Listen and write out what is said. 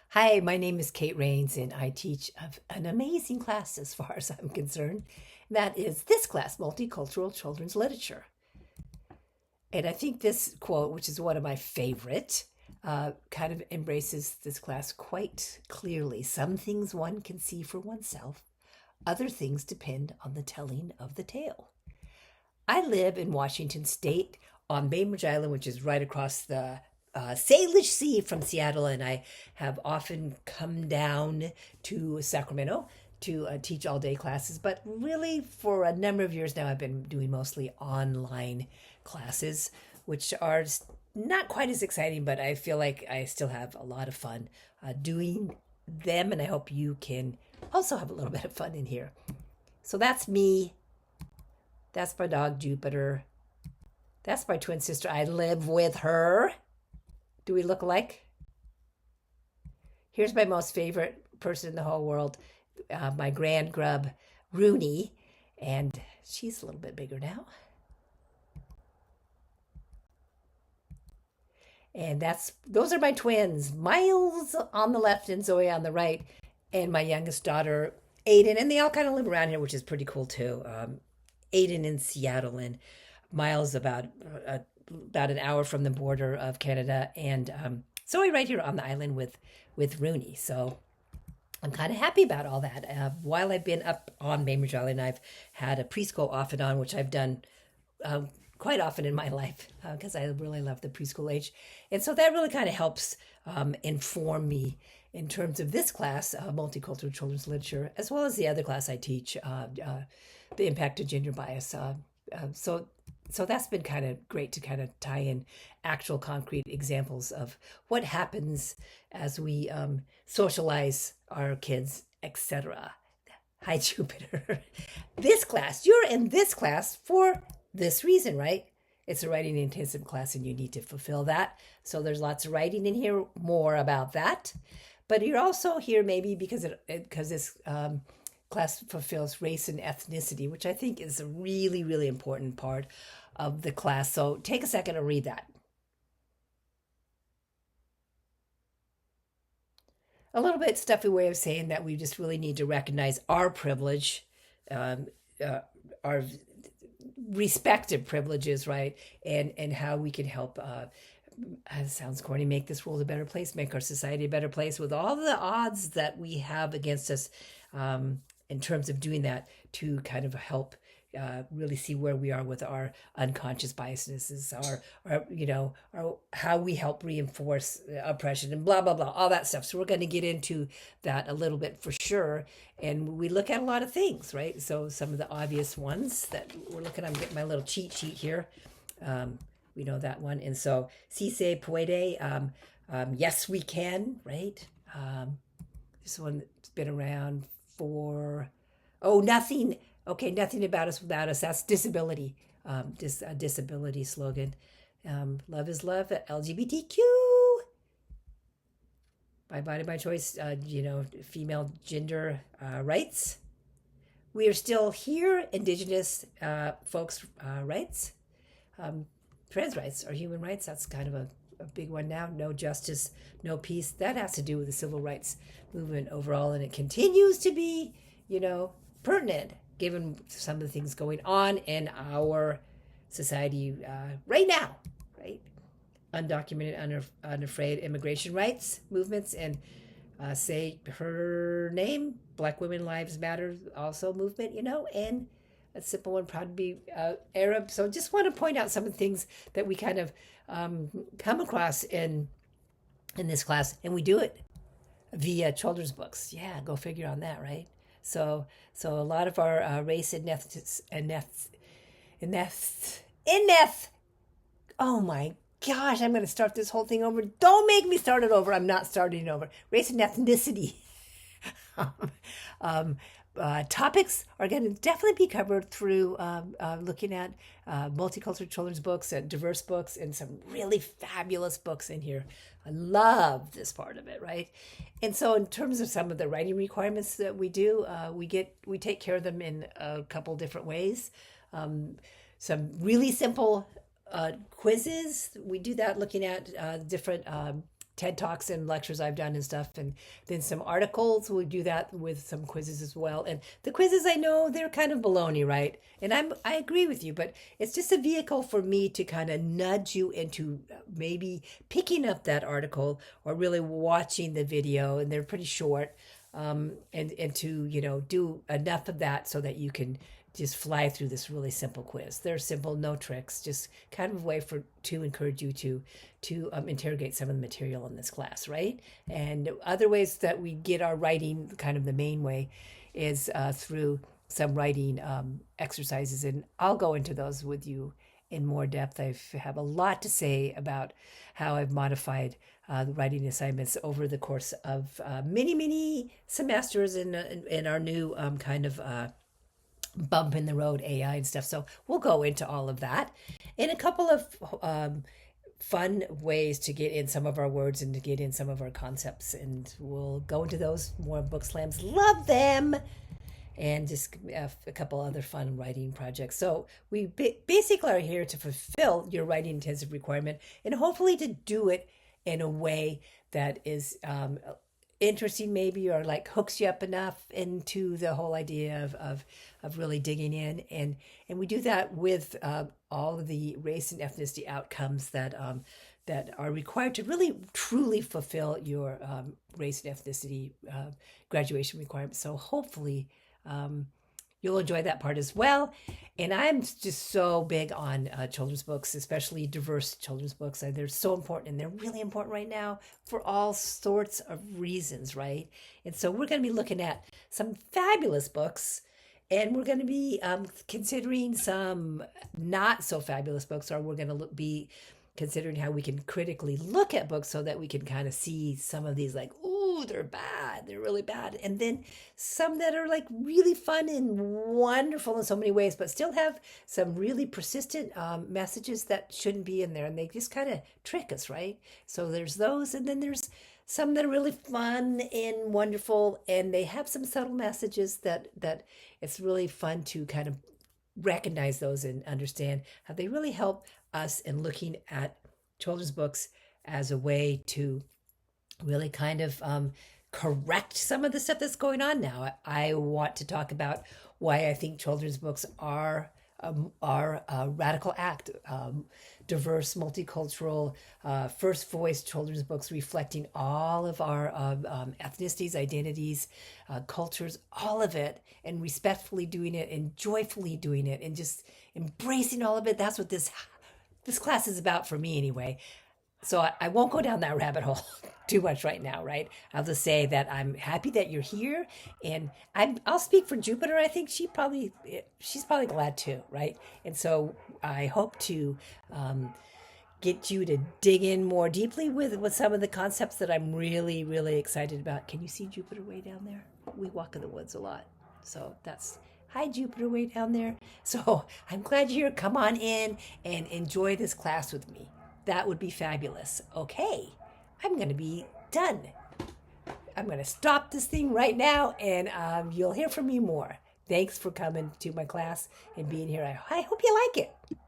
Hi, my name is Kate Rains, and I teach an amazing class as far as I'm concerned. That is this class, Multicultural Children's Literature. And I think this quote, which is one of my favorite, kind of embraces this class quite clearly. Some things one can see for oneself, other things depend on the telling of the tale. I live in Washington State on Bainbridge Island, which is right across the Salish Sea from Seattle, and I have often come down to Sacramento to teach all day classes. But really, for a number of years now, I've been doing mostly online classes, which are not quite as exciting, but I feel like I still have a lot of fun doing them, and I hope you can also have a little bit of fun in here. So that's me. That's my dog, Jupiter. That's my twin sister. I live with her. Do we look alike? Here's my most favorite person in the whole world, my grand grub, Rooney. And she's a little bit bigger now. And those are my twins, Miles on the left and Zoe on the right, and my youngest daughter, Aiden. And they all kind of live around here, which is pretty cool too. Aiden in Seattle, and Miles about an hour from the border of Canada, and Zoe right here on the island with Rooney. So I'm kind of happy about all that. While I've been up on Bainbridge Island, I've had a preschool off and on, which I've done quite often in my life because I really love the preschool age. And so that really kind of helps inform me in terms of this class, Multicultural Children's Literature, as well as the other class I teach, The Impact of Gender Bias. So that's been kind of great to kind of tie in actual concrete examples of what happens as we socialize our kids, etc. Hi, Jupiter. You're in this class for this reason, right? It's a writing intensive class and you need to fulfill that. So there's lots of writing in here, more about that. But you're also here maybe because this class fulfills race and ethnicity, which I think is a really, really important part of the class. So take a second to read that. A little bit stuffy way of saying that we just really need to recognize our privilege, um, our respective privileges, right? And how we can help. It sounds corny, make this world a better place, make our society a better place with all the odds that we have against us in terms of doing that to kind of help really see where we are with our unconscious biases, our how we help reinforce oppression and blah blah blah, all that stuff. So we're going to get into that a little bit for sure, and we look at a lot of things, right? So some of the obvious ones that we're looking, I'm getting my little cheat sheet here. We know that one, and so si se puede, yes we can, right? This one that's been around for nothing. Okay, nothing about us without us. That's disability. A disability slogan. Love is love. LGBTQ. My body, my choice. Female gender rights. We are still here. Indigenous folks' rights. Trans rights are human rights. That's kind of a big one now. No justice, no peace. That has to do with the civil rights movement overall, and it continues to be, pertinent given some of the things going on in our society right now, right? Undocumented, unafraid immigration rights movements, and say her name, Black Women Lives Matter also movement, and a simple one, proud to be Arab. So just want to point out some of the things that we kind of come across in this class, and we do it via children's books. Yeah, go figure on that, right? So a lot of our race and oh my gosh, I'm going to start this whole thing over. Don't make me start it over. I'm not starting it over. Race and ethnicity. um, Topics are going to definitely be covered through looking at multicultural children's books and diverse books and some really fabulous books in here. I love this part of it, right? And so, in terms of some of the writing requirements that we do, we take care of them in a couple different ways. Some really simple quizzes. We do that looking at different TED Talks and lectures I've done and stuff, and then some articles. We do that with some quizzes as well. And the quizzes, I know they're kind of baloney, right? And I agree with you, but it's just a vehicle for me to kind of nudge you into maybe picking up that article or really watching the video, and they're pretty short. And to do enough of that so that you can just fly through this really simple quiz. They're simple, no tricks, just kind of a way to encourage you to interrogate some of the material in this class, right? And other ways that we get our writing, kind of the main way, is through some writing exercises, and I'll go into those with you in more depth. I have a lot to say about how I've modified the writing assignments over the course of many semesters in our new kind of bump in the road AI and stuff. So we'll go into all of that in a couple of fun ways to get in some of our words and to get in some of our concepts. And we'll go into those more book slams. Love them. And just a couple other fun writing projects. So we basically are here to fulfill your writing intensive requirement and hopefully to do it in a way that is interesting maybe, or like hooks you up enough into the whole idea of really digging in. And we do that with all of the race and ethnicity outcomes that are required to really truly fulfill your race and ethnicity graduation requirements. So hopefully you'll enjoy that part as well. And I'm just so big on children's books, especially diverse children's books. They're so important, and they're really important right now for all sorts of reasons, right? And so we're going to be looking at some fabulous books, and we're going to be considering some not so fabulous books, or we're going to be considering how we can critically look at books so that we can kind of see some of these like, ooh, they're bad, they're really bad. And then some that are like really fun and wonderful in so many ways, but still have some really persistent messages that shouldn't be in there. And they just kind of trick us, right? So there's those. And then there's some that are really fun and wonderful, and they have some subtle messages that it's really fun to kind of recognize those and understand how they really help us in looking at children's books as a way to really kind of correct some of the stuff that's going on now. I want to talk about why I think children's books are a radical act. Diverse, multicultural, first voice children's books reflecting all of our ethnicities, identities, cultures, all of it, and respectfully doing it and joyfully doing it and just embracing all of it. That's what this class is about for me anyway. So I won't go down that rabbit hole too much right now, right? I'll just say that I'm happy that you're here, and I'll speak for Jupiter. I think she's probably glad too, right? And so I hope to get you to dig in more deeply with some of the concepts that I'm really, really excited about. Can you see Jupiter way down there? We walk in the woods a lot, so that's... Hi, Jupiter, way down there. So I'm glad you're here. Come on in and enjoy this class with me. That would be fabulous. Okay, I'm going to be done. I'm going to stop this thing right now, and you'll hear from me more. Thanks for coming to my class and being here. I hope you like it.